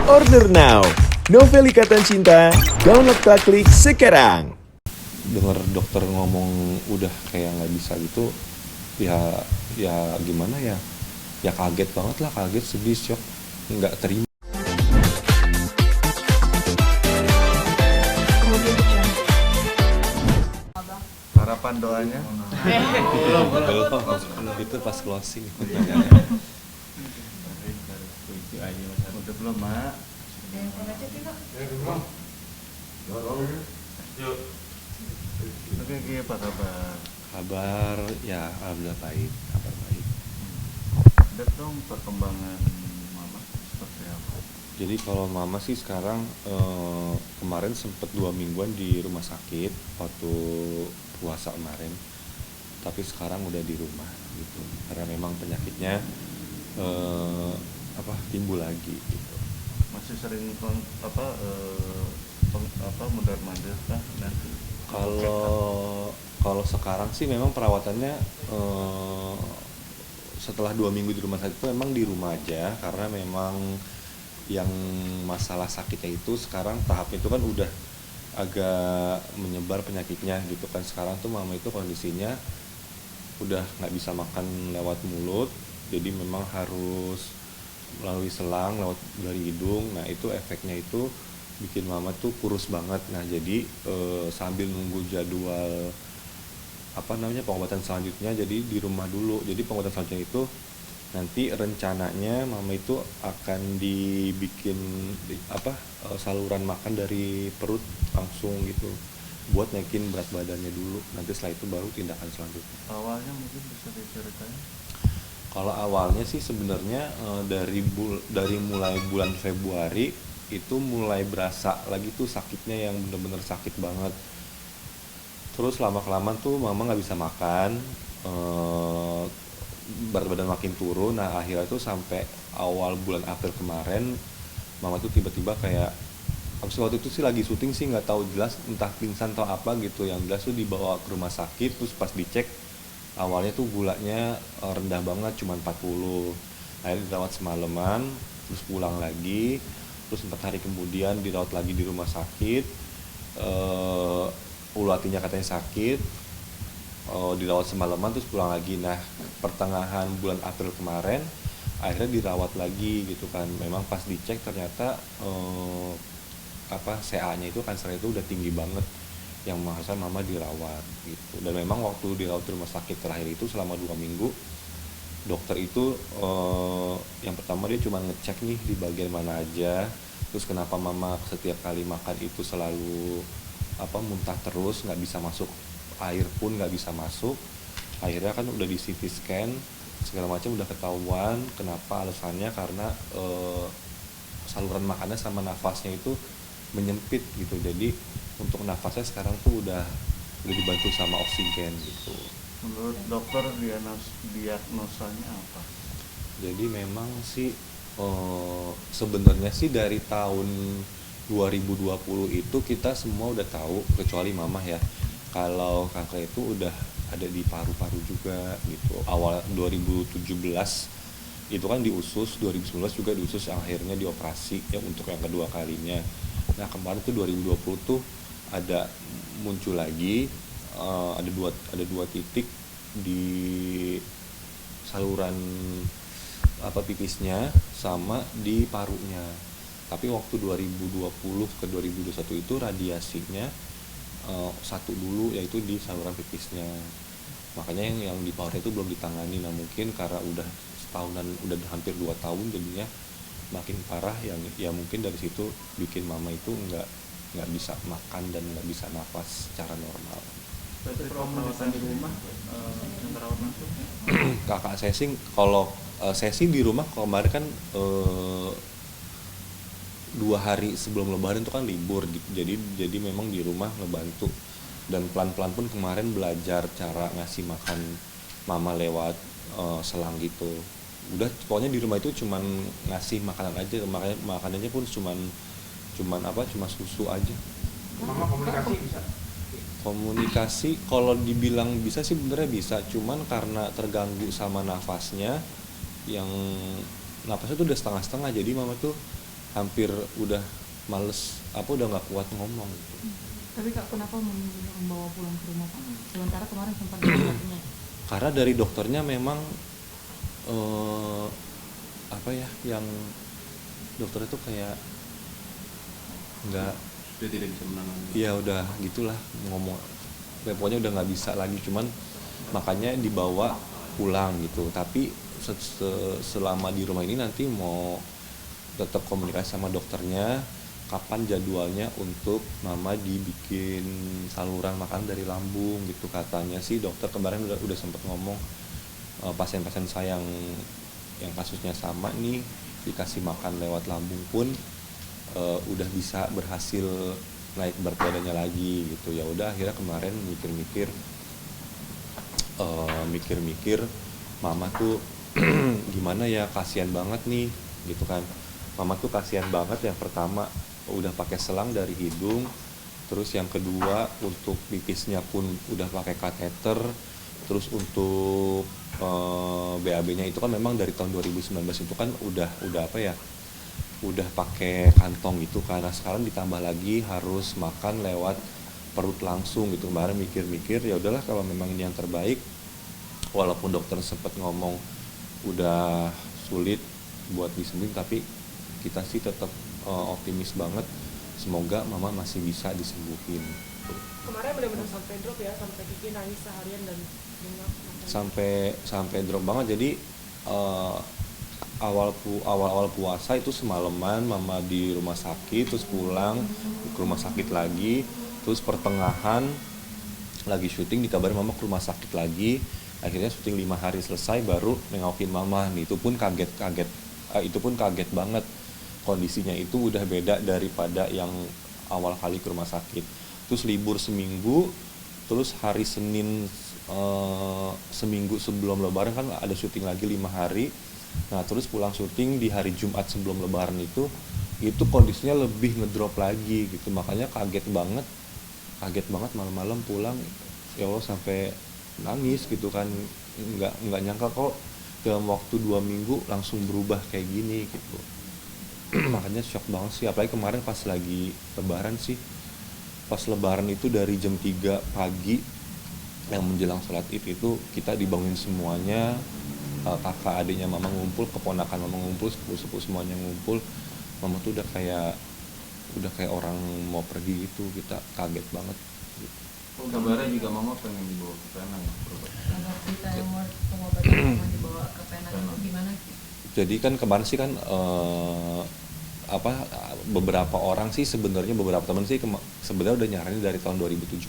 Order now. Novel Ikatan Cinta, download klik sekarang. Dengar dokter ngomong udah kayak nggak bisa gitu, ya gimana ya, kaget banget lah, kaget, sedih, shock, nggak terima. Harapan doanya Belum, itu pas closing. udah belum, Mak? Oke, apa kabar? Kabar ya alhamdulillah baik, kabar baik. Lihat dong perkembangan Mama seperti apa? Jadi kalau mama sih sekarang kemarin sempet 2 mingguan di rumah sakit waktu puasa kemarin, tapi sekarang udah di rumah gitu karena memang penyakitnya timbul lagi gitu. Masih sering mondar-mandir kah nanti? Kalau sekarang sih memang perawatannya setelah 2 minggu di rumah sakit itu memang di rumah aja, karena memang yang masalah sakitnya itu sekarang tahapnya itu kan udah agak menyebar penyakitnya gitu kan. Sekarang tuh mama itu kondisinya udah nggak bisa makan lewat mulut, jadi memang harus melalui selang, lewat dari hidung. Nah itu efeknya itu bikin mama tuh kurus banget. Nah jadi sambil nunggu jadwal pengobatan selanjutnya, jadi di rumah dulu. Jadi pengobatan selanjutnya itu nanti rencananya mama itu akan dibikin saluran makan dari perut langsung gitu, buat naikin berat badannya dulu. Nanti setelah itu baru tindakan selanjutnya. Awalnya mungkin bisa diceritain? Kalau awalnya sih sebenarnya dari mulai bulan Februari itu mulai berasa lagi tuh sakitnya, yang bener-bener sakit banget. Terus lama-kelamaan tuh mama nggak bisa makan, berat badan makin turun. Nah akhirnya tuh sampai awal bulan April kemarin mama tuh tiba-tiba kayak, waktu itu sih lagi syuting sih nggak tahu jelas, entah pingsan atau apa gitu. Yang jelas tuh dibawa ke rumah sakit, terus pas dicek awalnya tuh gulanya rendah banget, cuma 40. Akhirnya dirawat semalaman, terus pulang lagi, terus 4 hari kemudian dirawat lagi di rumah sakit. Ulu hatinya katanya sakit, dirawat semalaman, terus pulang lagi. Nah pertengahan bulan April kemarin akhirnya dirawat lagi gitu kan. Memang pas dicek ternyata CA-nya itu, kansernya itu udah tinggi banget, yang maksa mama dirawat gitu. Dan memang waktu dirawat di rumah sakit terakhir itu selama 2 minggu, dokter itu yang pertama dia cuma ngecek nih di bagian mana aja, terus kenapa mama setiap kali makan itu selalu muntah terus, nggak bisa masuk air pun nggak bisa masuk. Akhirnya kan udah di CT scan segala macam, udah ketahuan kenapa alasannya, karena saluran makannya sama nafasnya itu menyempit gitu. Jadi untuk nafasnya sekarang tuh udah dibantu sama oksigen gitu. Menurut dokter diagnosanya apa? Jadi memang sih sebenarnya sih dari tahun 2020 itu kita semua udah tahu, kecuali mama ya, kalau kanker itu udah ada di paru-paru juga gitu. Awal 2017 itu kan di usus, 2019 juga di usus, yang akhirnya dioperasi ya untuk yang kedua kalinya. Nah kemarin tuh 2020 tuh ada muncul lagi, ada dua titik di saluran pipisnya sama di parunya. Tapi waktu 2020 ke 2021 itu radiasinya satu dulu, yaitu di saluran pipisnya. Makanya yang di parunya itu belum ditangani. Nah mungkin karena udah setahunan, udah hampir 2 tahun, jadinya makin parah. Yang mungkin dari situ bikin mama itu nggak bisa makan dan nggak bisa nafas secara normal. Berarti perawatan di rumah yang terawat langsung? Kakak saya sih, kalau saya sih di rumah kemarin kan 2 hari sebelum lebaran itu kan libur, jadi memang di rumah ngebantu. Dan pelan-pelan pun kemarin belajar cara ngasih makan mama lewat selang gitu. Udah pokoknya di rumah itu cuman ngasih makanan aja, makanya makanannya pun cuman susu aja. Mama komunikasi bisa? Komunikasi kalau dibilang bisa sih benernya bisa, cuman karena terganggu sama nafasnya, yang nafasnya tuh udah setengah-setengah, jadi mama tuh hampir udah males udah nggak kuat ngomong. Tapi Kak, kenapa memilih membawa pulang ke rumah Pak? Sementara kemarin sempat dirawatnya. Karena dari dokternya memang yang dokter itu kayak nggak, Sudah tidak bisa menangani. ya udah gitulah ngomong, pokoknya udah nggak bisa lagi, cuman makanya dibawa pulang gitu. Tapi selama di rumah ini nanti mau tetap komunikasi sama dokternya kapan jadwalnya untuk mama dibikin saluran makan dari lambung gitu. Katanya sih dokter kemarin udah sempat ngomong, pasien-pasien saya yang kasusnya sama nih dikasih makan lewat lambung pun udah bisa berhasil naik berat badannya lagi gitu. Ya udah akhirnya kemarin mikir-mikir mama tuh gimana ya, kasihan banget nih gitu kan. Mama tuh kasihan banget, yang pertama udah pakai selang dari hidung, terus yang kedua untuk pipisnya pun udah pakai kateter, terus untuk BAB-nya itu kan memang dari tahun 2019 itu kan udah udah pakai kantong gitu, karena sekarang ditambah lagi harus makan lewat perut langsung gitu. Kemarin mikir-mikir ya udahlah kalau memang ini yang terbaik, walaupun dokter sempat ngomong udah sulit buat disembuhin, tapi kita sih tetap optimis banget, semoga mama masih bisa disembuhin. Kemarin benar-benar sampai drop ya, sampai Kiki nangis seharian dan bengap. Sampai drop banget. Jadi awal puasa itu semalaman mama di rumah sakit, terus pulang ke rumah sakit lagi, terus pertengahan lagi syuting dikabarin mama ke rumah sakit lagi. Akhirnya syuting 5 hari selesai baru nengokin mama nih. Itu pun kaget banget. Kondisinya itu udah beda daripada yang awal kali ke rumah sakit. Terus libur seminggu, terus hari Senin seminggu sebelum lebaran kan ada syuting lagi 5 hari. Nah terus pulang syuting di hari Jumat sebelum lebaran itu kondisinya lebih ngedrop lagi gitu. Makanya kaget banget malam-malam pulang, ya Allah sampai nangis gitu kan. Nggak nyangka kok dalam waktu 2 minggu langsung berubah kayak gini gitu. Makanya shock banget sih, apalagi kemarin pas lagi lebaran sih. Pas lebaran itu dari jam 3 pagi yang menjelang sholat id itu kita dibangunin semuanya, kakak adiknya mama ngumpul, keponakan mama ngumpul, sepupu semuanya ngumpul. Mama tuh udah kayak orang mau pergi gitu, kita kaget banget gitu. Kabarnya juga mama pengen dibawa ke Penang ya, berobat. Kalau kita yang mau pengobatan mau dibawa ke Penang itu gimana sih? Jadi kan kemarin sih kan beberapa orang sih sebenarnya, beberapa teman sih sebenarnya udah nyaranin dari tahun 2017.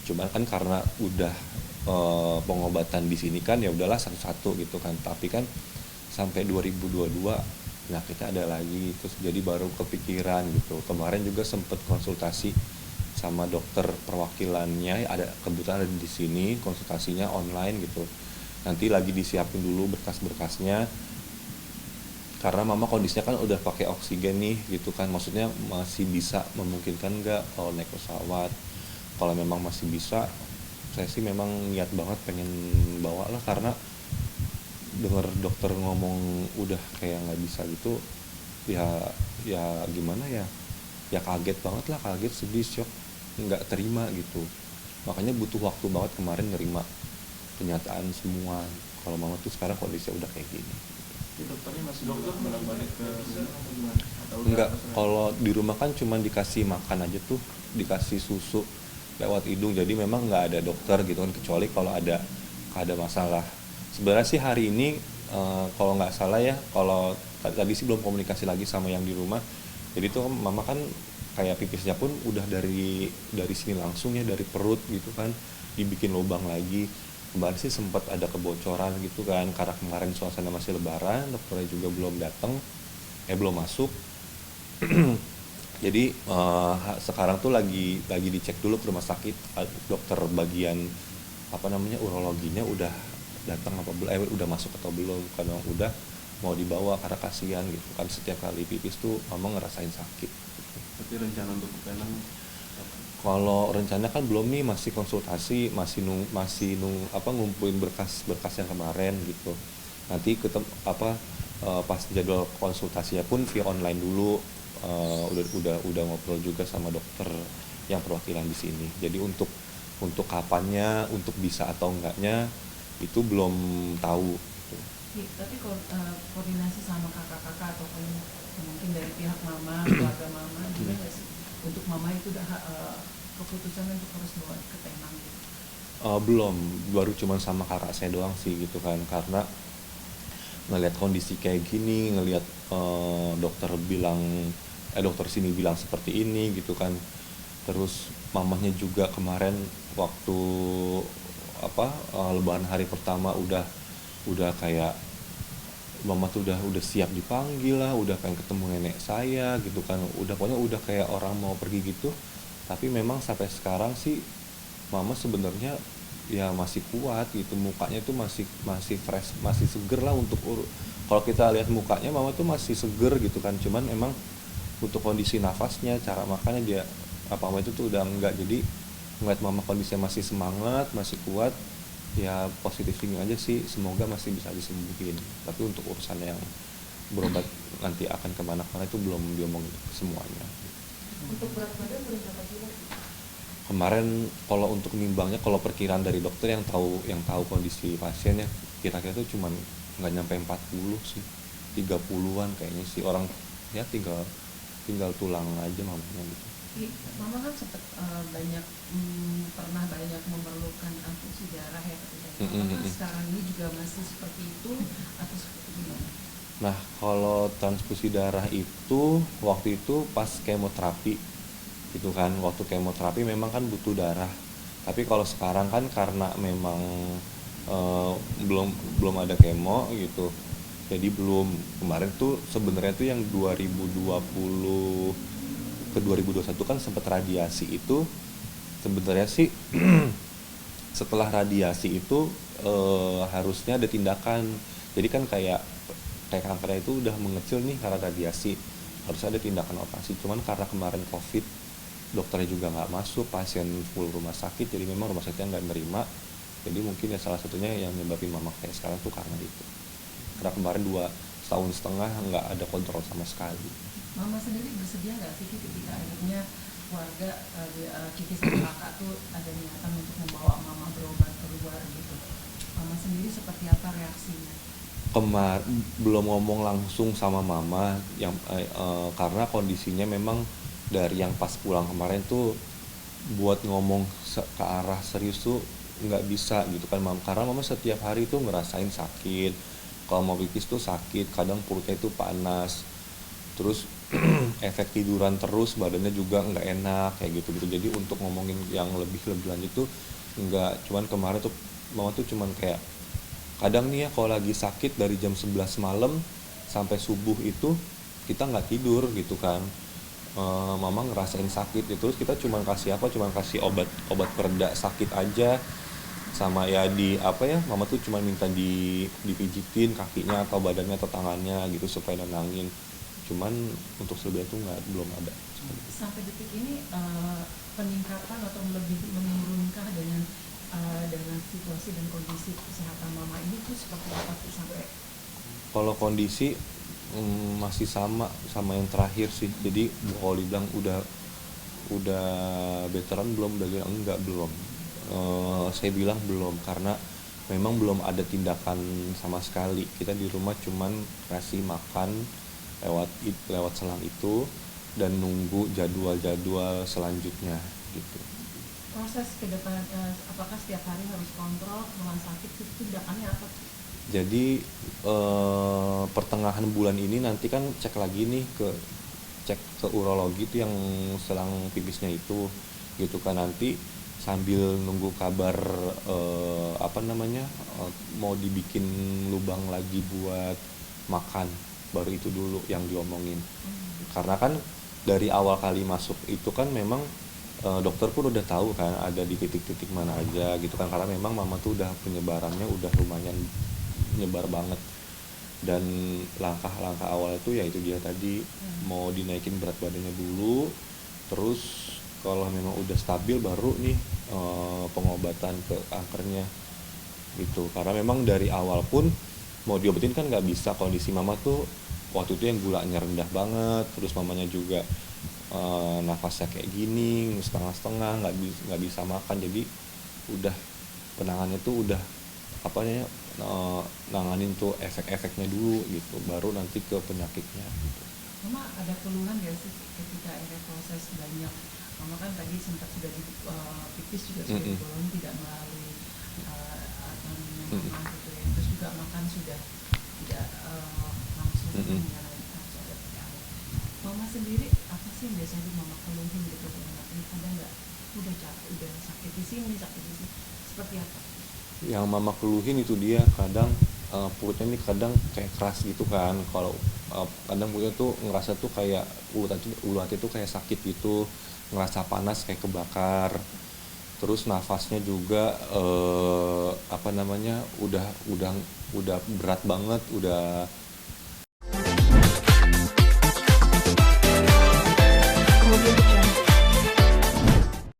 Cuman kan karena udah pengobatan di sini kan ya udahlah satu-satu gitu kan. Tapi kan sampai 2022 penyakitnya ada lagi, terus jadi baru kepikiran gitu. Kemarin juga sempet konsultasi sama dokter perwakilannya, kebetulan ada di sini, konsultasinya online gitu. Nanti lagi disiapin dulu berkas-berkasnya, karena mama kondisinya kan udah pakai oksigen nih gitu kan. Maksudnya masih bisa memungkinkan nggak kalau naik pesawat. Kalau memang masih bisa, saya sih memang niat banget pengen bawa lah, karena denger dokter ngomong udah kayak nggak bisa gitu, ya gimana ya kaget banget lah, kaget, sedih, shock, nggak terima gitu. Makanya butuh waktu banget kemarin nerima kenyataan semua kalau mama tuh sekarang kondisinya udah kayak gini. Dokternya masih bolak-balik ke rumah atau gimana? Enggak, kalau di rumah kan cuma dikasih makan aja tuh, dikasih susu lewat hidung, jadi memang nggak ada dokter gitu kan, kecuali kalau ada masalah. Sebenarnya sih hari ini kalau nggak salah ya, kalau tadi sih belum komunikasi lagi sama yang di rumah, jadi tuh mama kan kayak pipisnya pun udah dari sini langsung ya, dari perut gitu kan, dibikin lubang lagi. Kemarin sih sempat ada kebocoran gitu kan, karena kemarin suasana masih lebaran, dokternya juga belum datang, belum masuk. Jadi sekarang tuh lagi dicek dulu ke rumah sakit, dokter bagian urologinya udah datang apa belum, udah masuk atau belum. Karena udah mau dibawa, karena kasihan gitu kan, setiap kali pipis tuh mama ngerasain sakit gitu. Tapi rencana untuk ke Penang Kalau rencana kan belum nih, masih konsultasi, masih ngumpulin berkas yang kemarin gitu. Nanti pas jadwal konsultasinya pun via online dulu. Udah ngobrol juga sama dokter yang perwakilan di sini. Jadi untuk kapannya, untuk bisa atau enggaknya itu belum tahu. Tapi koordinasi sama kakak-kakak atau mungkin dari pihak mama, keluarga mama juga nggak sih? Untuk mama itu udah keputusan untuk harus bawa ke Penang gitu. Belum, baru cuman sama kakak saya doang sih gitu kan, karena ngelihat kondisi kayak gini, ngelihat dokter sini bilang seperti ini gitu kan. Terus mamahnya juga kemarin waktu lebaran hari pertama udah kayak mama tuh udah siap dipanggil lah, udah pengen ketemu nenek saya gitu kan, pokoknya udah kayak orang mau pergi gitu. Tapi memang sampai sekarang sih mama sebenarnya ya masih kuat gitu, mukanya tuh masih fresh, masih seger lah kalau kita lihat mukanya mama tuh masih seger gitu kan. Cuman emang untuk kondisi nafasnya, cara makannya dia mama itu tuh udah enggak. Jadi ngeliat mama kondisinya masih semangat, masih kuat, ya positif thinking aja sih, semoga masih bisa disembuhin. Tapi untuk urusan yang berobat nanti akan kemana-mana itu belum diomongin semuanya. Untuk berat badan berapa kilo? Kemarin kalau untuk nimbangnya, kalau perkiraan dari dokter yang tahu kondisi pasiennya, kira-kira tuh cuman nggak nyampe 40 sih, 30-an kayaknya sih. Orang ya tinggal tulang aja mamanya gitu. Mama kan sempat pernah banyak memerlukan transfusi darah ya ketika itu. Apakah sekarang ini juga masih seperti itu atau seperti gimana? Nah, kalau transfusi darah itu waktu itu pas kemoterapi gitu kan. Waktu kemoterapi memang kan butuh darah. Tapi kalau sekarang kan karena memang belum ada kemo gitu. Jadi belum. Kemarin tuh sebenarnya tuh yang 2020 ke 2021 kan sempat radiasi itu. Sebenarnya sih setelah radiasi itu harusnya ada tindakan. Jadi kan kayak kankernya itu udah mengecil nih karena radiasi, harusnya ada tindakan operasi. Cuman karena kemarin COVID, dokternya juga nggak masuk, pasien full rumah sakit, jadi memang rumah sakitnya nggak nerima. Jadi mungkin ya salah satunya yang nyebabin mama kayak sekarang tuh karena itu. Karena kemarin 2,5 tahun nggak ada kontrol sama sekali. Mama sendiri bersedia nggak sih ketika akhirnya keluarga Kiki sama kakak tuh ada niatan untuk membawa mama berobat keluar gitu? Mama sendiri seperti apa reaksinya? Belum ngomong langsung sama mama yang karena kondisinya memang dari yang pas pulang kemarin tuh buat ngomong ke arah serius tuh nggak bisa gitu kan mama, karena mama setiap hari tuh ngerasain sakit. Kalau mau pipis tuh sakit, kadang perutnya itu panas, terus efek tiduran terus, badannya juga nggak enak kayak gitu. Jadi untuk ngomongin yang lebih lanjut tuh nggak. Cuman kemarin tuh mama tuh cuman kayak kadang nih ya kalau lagi sakit dari jam 11 malam sampai subuh itu kita nggak tidur gitu kan. Mama ngerasain sakit gitu, terus kita cuman kasih obat pereda sakit aja, sama ya mama tuh cuma minta dipijitin kakinya atau badannya atau tangannya gitu supaya nenangin. Cuman untuk selebihnya tuh belum ada. Sampai detik ini peningkatan atau lebih menurunkah dengan situasi dan kondisi kesehatan mama ini tuh seperti apa tuh sampai? Kalau kondisi masih sama yang terakhir sih. Jadi kalau dibilang udah veteran belum, udah bilang enggak belum. Saya bilang belum karena memang belum ada tindakan sama sekali. Kita di rumah cuman kasih makan lewat selang itu dan nunggu jadwal selanjutnya gitu. Proses ke depan apakah setiap hari harus kontrol rumah sakit, itu tindakannya apa? Jadi pertengahan bulan ini nanti kan cek lagi nih cek ke urologi itu yang selang pipisnya itu gitu kan. Nanti sambil nunggu kabar mau dibikin lubang lagi buat makan, baru itu dulu yang diomongin. Karena kan dari awal kali masuk itu kan memang dokter pun udah tahu kan ada di titik-titik mana aja gitu kan, karena memang mama tuh udah penyebarannya udah lumayan nyebar banget. Dan langkah-langkah awal itu ya itu dia tadi, mau dinaikin berat badannya dulu, terus kalau memang udah stabil baru nih pengobatan ke kankernya gitu. Karena memang dari awal pun mau diobatin kan nggak bisa. Kondisi mama tuh waktu itu yang gulanya rendah banget, terus mamanya juga nafasnya kayak gini setengah-setengah, nggak bisa makan. Jadi udah penanganannya tuh udah apa ya, nanganin tuh efek-efeknya dulu gitu, baru nanti ke penyakitnya gitu. Mama ada keluhan gak sih ketika akhirnya proses banyak, Mama kan tadi sempat sudah di pipis juga sudah digolong tidak melalui apa namanya mama gitu ya, terus juga makan sudah tidak langsung mengenai harus ada PAI. Mama sendiri apa sih yang biasanya Mama keluhin gitu dengan ini, ada nggak udah capek, udah sakit di sini seperti apa? Yang mama keluhin itu dia kadang perutnya nih kadang kayak keras gitu kan. Kalau kadang perutnya tuh ngerasa tuh kayak ulu hati tuh kayak sakit gitu, ngerasa panas kayak kebakar. Terus nafasnya juga apa namanya udah berat banget, udah